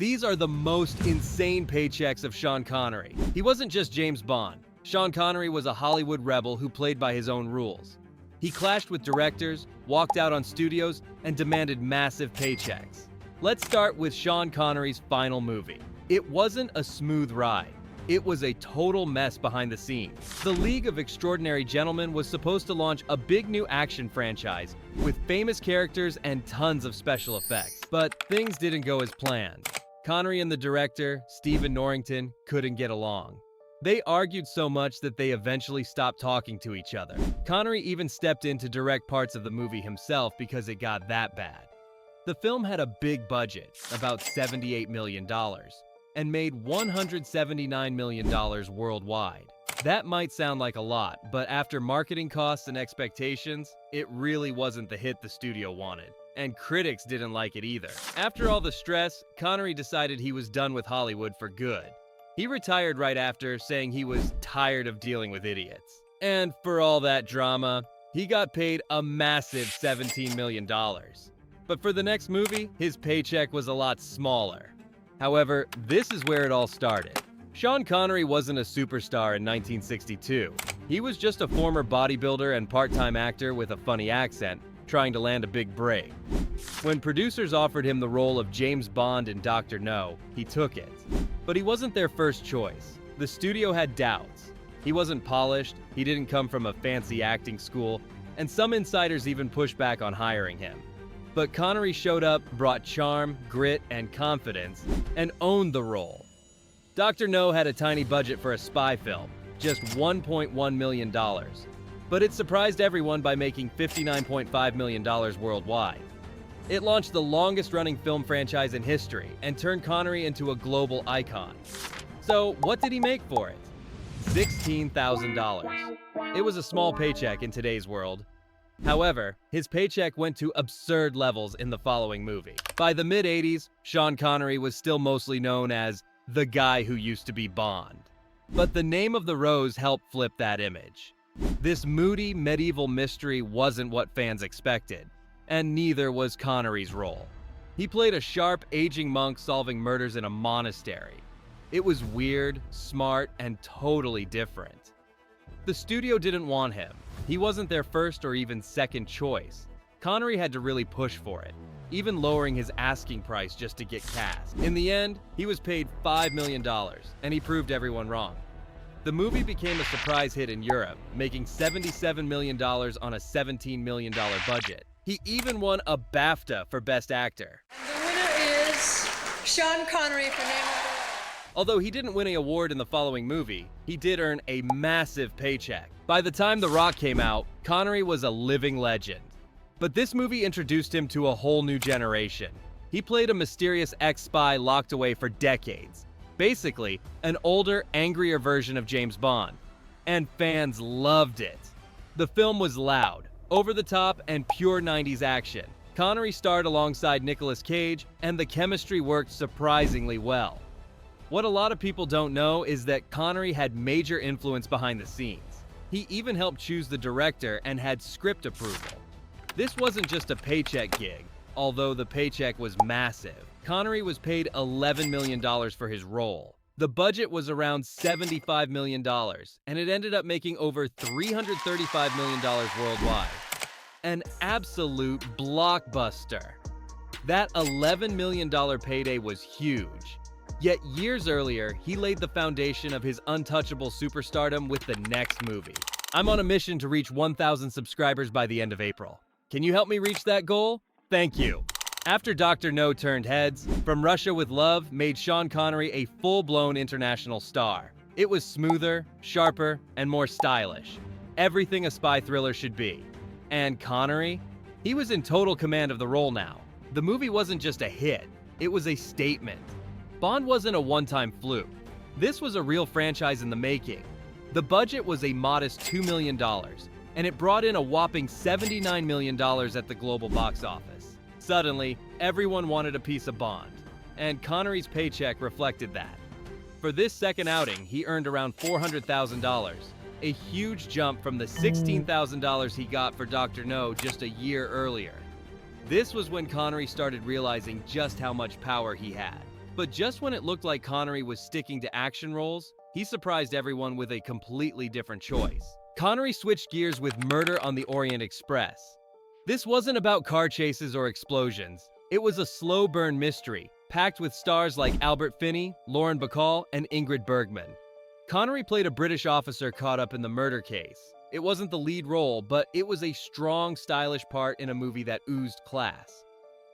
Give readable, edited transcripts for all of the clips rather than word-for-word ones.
These are the most insane paychecks of Sean Connery. He wasn't just James Bond. Sean Connery was a Hollywood rebel who played by his own rules. He clashed with directors, walked out on studios, and demanded massive paychecks. Let's start with Sean Connery's final movie. It wasn't a smooth ride. It was a total mess behind the scenes. The League of Extraordinary Gentlemen was supposed to launch a big new action franchise with famous characters and tons of special effects. But things didn't go as planned. Connery and the director, Stephen Norrington, couldn't get along. They argued so much that they eventually stopped talking to each other. Connery even stepped in to direct parts of the movie himself because it got that bad. The film had a big budget, about $78 million, and made $179 million worldwide. That might sound like a lot, but after marketing costs and expectations, it really wasn't the hit the studio wanted. And critics didn't like it either. After all the stress, Connery decided he was done with Hollywood for good. He retired right after, saying he was tired of dealing with idiots. And for all that drama, he got paid a massive $17 million. But for the next movie, his paycheck was a lot smaller. However, this is where it all started. Sean Connery wasn't a superstar in 1962. He was just a former bodybuilder and part-time actor with a funny accent, trying to land a big break. When producers offered him the role of James Bond in Dr. No, he took it. But he wasn't their first choice. The studio had doubts. He wasn't polished, he didn't come from a fancy acting school, and some insiders even pushed back on hiring him. But Connery showed up, brought charm, grit, and confidence, and owned the role. Dr. No had a tiny budget for a spy film, just $1.1 million. But it surprised everyone by making $59.5 million worldwide. It launched the longest-running film franchise in history and turned Connery into a global icon. So, what did he make for it? $16,000. It was a small paycheck in today's world. However, his paycheck went to absurd levels in the following movie. By the mid-80s, Sean Connery was still mostly known as the guy who used to be Bond. But the name of the rose helped flip that image. This moody medieval mystery wasn't what fans expected, and neither was Connery's role. He played a sharp, aging monk solving murders in a monastery. It was weird, smart, and totally different. The studio didn't want him. He wasn't their first or even second choice. Connery had to really push for it, even lowering his asking price just to get cast. In the end, he was paid $5 million, and he proved everyone wrong. The movie became a surprise hit in Europe, making $77 million on a $17 million budget. He even won a BAFTA for Best Actor. The winner is Sean Connery for Name That Award. Although he didn't win an award in the following movie, he did earn a massive paycheck. By the time The Rock came out, Connery was a living legend. But this movie introduced him to a whole new generation. He played a mysterious ex-spy locked away for decades. Basically, an older, angrier version of James Bond. And fans loved it. The film was loud, over-the-top, and pure 90s action. Connery starred alongside Nicolas Cage, and the chemistry worked surprisingly well. What a lot of people don't know is that Connery had major influence behind the scenes. He even helped choose the director and had script approval. This wasn't just a paycheck gig, although the paycheck was massive. Connery was paid $11 million for his role. The budget was around $75 million, and it ended up making over $335 million worldwide. An absolute blockbuster. That $11 million payday was huge. Yet years earlier, he laid the foundation of his untouchable superstardom with the next movie. I'm on a mission to reach 1,000 subscribers by the end of April. Can you help me reach that goal? Thank you. After Dr. No turned heads, From Russia with Love made Sean Connery a full-blown international star. It was smoother, sharper, and more stylish. Everything a spy thriller should be. And Connery? He was in total command of the role now. The movie wasn't just a hit, it was a statement. Bond wasn't a one-time fluke. This was a real franchise in the making. The budget was a modest $2 million, and it brought in a whopping $79 million at the global box office. Suddenly, everyone wanted a piece of Bond, and Connery's paycheck reflected that. For this second outing, he earned around $400,000, a huge jump from the $16,000 he got for Dr. No just a year earlier. This was when Connery started realizing just how much power he had. But just when it looked like Connery was sticking to action roles, he surprised everyone with a completely different choice. Connery switched gears with Murder on the Orient Express. This wasn't about car chases or explosions. It was a slow burn mystery, packed with stars like Albert Finney, Lauren Bacall, and Ingrid Bergman. Connery played a British officer caught up in the murder case. It wasn't the lead role, but it was a strong, stylish part in a movie that oozed class.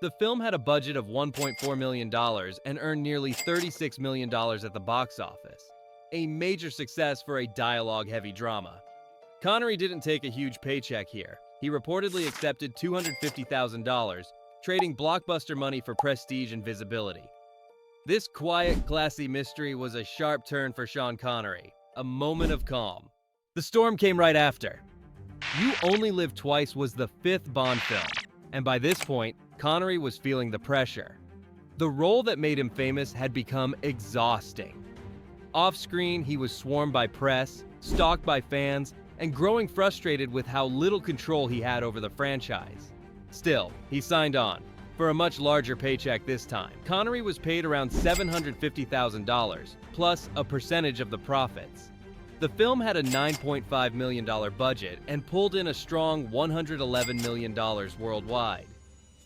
The film had a budget of $1.4 million and earned nearly $36 million at the box office, a major success for a dialogue-heavy drama. Connery didn't take a huge paycheck here. He reportedly accepted $250,000, trading blockbuster money for prestige and visibility. This quiet, classy mystery was a sharp turn for Sean Connery, a moment of calm. The storm came right after. You Only Live Twice was the fifth Bond film, and by this point, Connery was feeling the pressure. The role that made him famous had become exhausting. Off-screen, he was swarmed by press, stalked by fans, and growing frustrated with how little control he had over the franchise. Still, he signed on, for a much larger paycheck this time. Connery was paid around $750,000, plus a percentage of the profits. The film had a $9.5 million budget and pulled in a strong $111 million worldwide.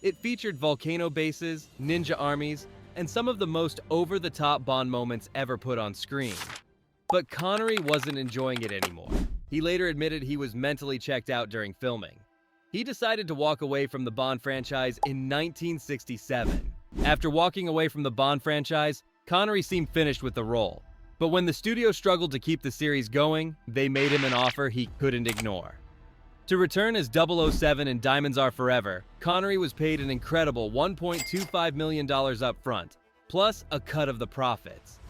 It featured volcano bases, ninja armies, and some of the most over-the-top Bond moments ever put on screen. But Connery wasn't enjoying it anymore. He later admitted he was mentally checked out during filming. He decided to walk away from the Bond franchise in 1967. After walking away from the Bond franchise, Connery seemed finished with the role. But when the studio struggled to keep the series going, they made him an offer he couldn't ignore. To return as 007 in Diamonds Are Forever, Connery was paid an incredible $1.25 million up front, plus a cut of the profits.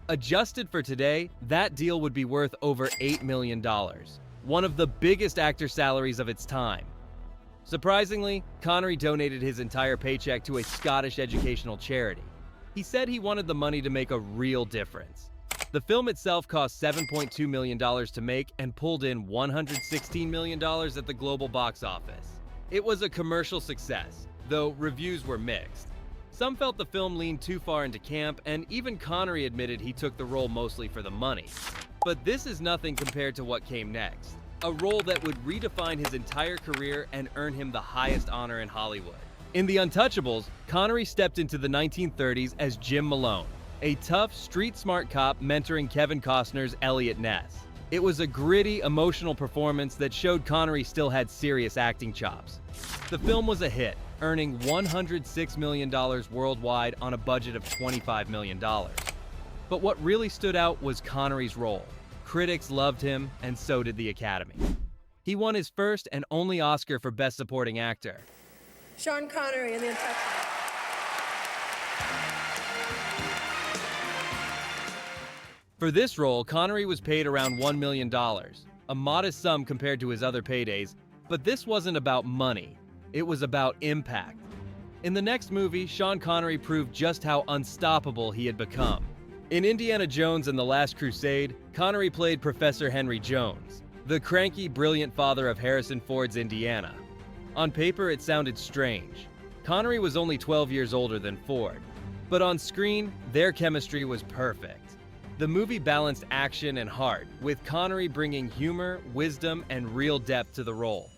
Adjusted for today, that deal would be worth over $8 million, one of the biggest actor salaries of its time. Surprisingly, Connery donated his entire paycheck to a Scottish educational charity. He said he wanted the money to make a real difference. The film itself cost $7.2 million to make and pulled in $116 million at the global box office. It was a commercial success, though reviews were mixed. Some felt the film leaned too far into camp, and even Connery admitted he took the role mostly for the money. But this is nothing compared to what came next. A role that would redefine his entire career and earn him the highest honor in Hollywood. In The Untouchables, Connery stepped into the 1930s as Jim Malone, a tough, street-smart cop mentoring Kevin Costner's Elliot Ness. It was a gritty, emotional performance that showed Connery still had serious acting chops. The film was a hit, earning $106 million worldwide on a budget of $25 million. But what really stood out was Connery's role. Critics loved him, and so did the Academy. He won his first and only Oscar for Best Supporting Actor. Sean Connery in The Untouchables. For this role, Connery was paid around $1 million, a modest sum compared to his other paydays, but this wasn't about money. It was about impact. In the next movie, Sean Connery proved just how unstoppable he had become. In Indiana Jones and the Last Crusade, Connery played Professor Henry Jones, the cranky, brilliant father of Harrison Ford's Indiana. On paper, it sounded strange. Connery was only 12 years older than Ford, but on screen, their chemistry was perfect. The movie balanced action and heart, with Connery bringing humor, wisdom, and real depth to the role.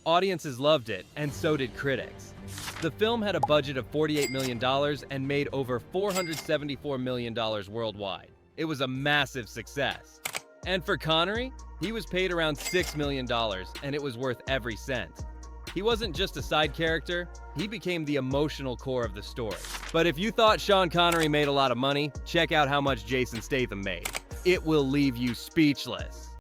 Audiences loved it, and so did critics. The film had a budget of $48 million and made over $474 million worldwide. It was a massive success. And for Connery, he was paid around $6 million, and it was worth every cent. He wasn't just a side character, he became the emotional core of the story. But if you thought Sean Connery made a lot of money, check out how much Jason Statham made. It will leave you speechless.